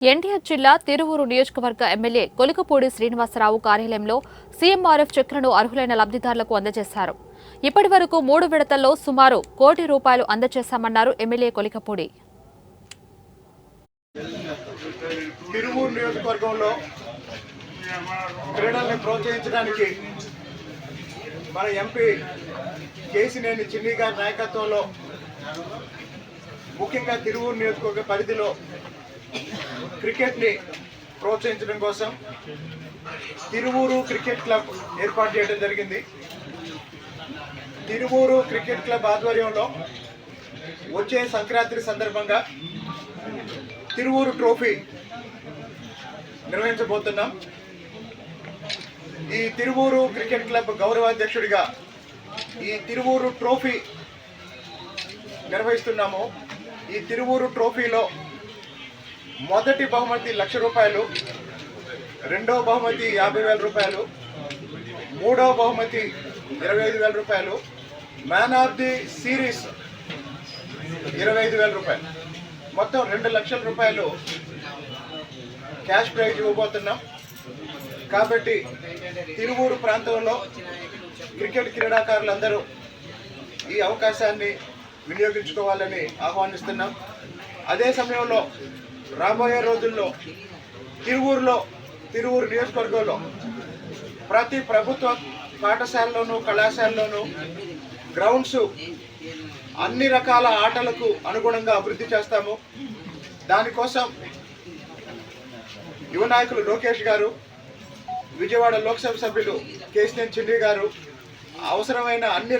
ఎన్టీఆర్ జిల్లా తిరువూరు నియోజకవర్గ ఎమ్మెల్యే కొలికపూడి శ్రీనివాసరావు కార్యాలయంలో సీఎంఆర్ఎఫ్ చెక్కులను అర్హులైన లబ్ధిదారులకు అందజేశారు. ఇప్పటి వరకు 3 విడతల్లో సుమారు ₹1 కోటి అందజేశామన్నారు ఎమ్మెల్యే కొలికపూడి. తిరువూరు నియోజకవర్గంలో క్రీడల్ని ప్రోత్సహించడానికి మన ఎంపీ కేసినేని చిన్ని గారి నాయకత్వంలో ముఖ్యంగా తిరువూరు నియోజకవర్గ పరిధిలో క్రికెట్ని ప్రోత్సహించడం కోసం తిరువూరు క్రికెట్ క్లబ్ ఏర్పాటు చేయడం జరిగింది. తిరువూరు క్రికెట్ క్లబ్ ఆధ్వర్యంలో వచ్చే సంక్రాంతి సందర్భంగా తిరువూరు ట్రోఫీ నిర్వహించబోతున్నాం. ఈ తిరువూరు క్రికెట్ క్లబ్ గౌరవాధ్యక్షుడిగా ఈ తిరువూరు ట్రోఫీ నిర్వహిస్తున్నాము. ఈ తిరువూరు ట్రోఫీలో మొదటి బహుమతి ₹1,00,000, రెండో బహుమతి ₹50,000, మూడో బహుమతి ₹25,000, మ్యాన్ ఆఫ్ ది సిరీస్ ₹25,000, మొత్తం ₹2,00,000 క్యాష్ ప్రైజ్ ఇవ్వబోతున్నాం. కాబట్టి తిరువూరు ప్రాంతంలో క్రికెట్ క్రీడాకారులందరూ ఈ అవకాశాన్ని వినియోగించుకోవాలని ఆహ్వానిస్తున్నాం. అదే సమయంలో రాబోయే రోజుల్లో తిరువూరు నియోజకవర్గంలో ప్రతి ప్రభుత్వ పాఠశాలలోనూ కళాశాలలోనూ గ్రౌండ్స్ అన్ని రకాల ఆటలకు అనుగుణంగా అభివృద్ధి చేస్తాము. దానికోసం యువ నాయకులు లోకేష్ గారు, విజయవాడ లోక్సభ సభ్యులు కేసినేని చిన్ని గారు అవసరమైన అన్ని